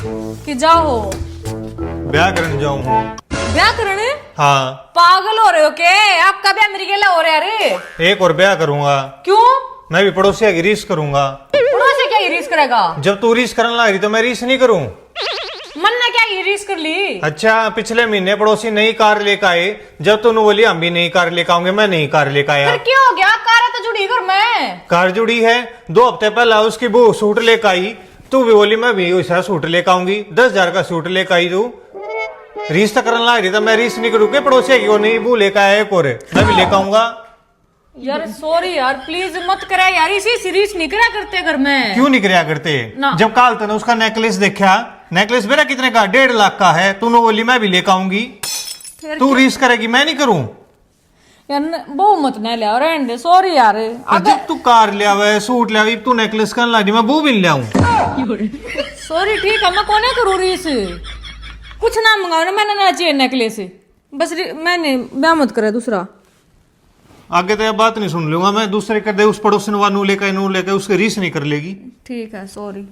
कि जाओ ब्याह करने जाऊं। ब्याह करने? हाँ। पागल हो रहे हो क्या? आपका ब्याह मेरे के हो रहा है? अरे एक और ब्याह करूंगा। क्यों? मैं भी पड़ोसिया की रीस करूंगा। पड़ोसी क्या रीस करेगा? जब तू रीस करने लग रही तो मैं रीस नहीं करूं। मन ने क्या ये रीस कर ली? अच्छा, पिछले महीने पड़ोसी नई कार लेकर आए, जब तूने बोली हम भी नई कार लेकर आऊंगे, मैं नई कार लेकर आया। फिर क्या हो गया? कार तो जुड़ी घर में। कार जुड़ी है। 2 हफ्ते पहला उसकी बहू सूट लेकर आई, तू भी बोली मैं भी वैसा सूट लेकर आऊंगी। 10,000 का सूट लेकर आई तू। रीस तो करने लग रही तो मैं रीस नहीं करूँ। पड़ोसी की वो नई बहू लेकर आया एक और, मैं भी लेकर आऊंगा। यार सॉरी यार, प्लीज मत करा यार, इसी सीरीज नहीं करा करते घर में। क्यों नहीं कराया करते? जब काल तूने उसका नेकलेस देखा, नेकलेस मेरा कितने का? 1.5 लाख का है। तूने बोली मैं भी लेकर आऊंगी। तू रीस करेगी, मैं नहीं करूं। यार वो मत न ले, रहने दे, सॉरी यार। जब तू कार ले आवे, सूट ले आवी, तू नेकलेस करने लगी, मैं वो भी ले आऊं। सॉरी ठीक है, मैं कोने करूँ रीस? कुछ ना मंगाओ ना, मैंने ना चाहिए नेकलेस, बस मैंने ब्याह मत करे दूसरा। आगे तो यह बात नहीं सुन लूंगा मैं। दूसरे कर दे उस पड़ोसी ने लेकर उसके रीस नहीं कर लेगी। ठीक है, सॉरी।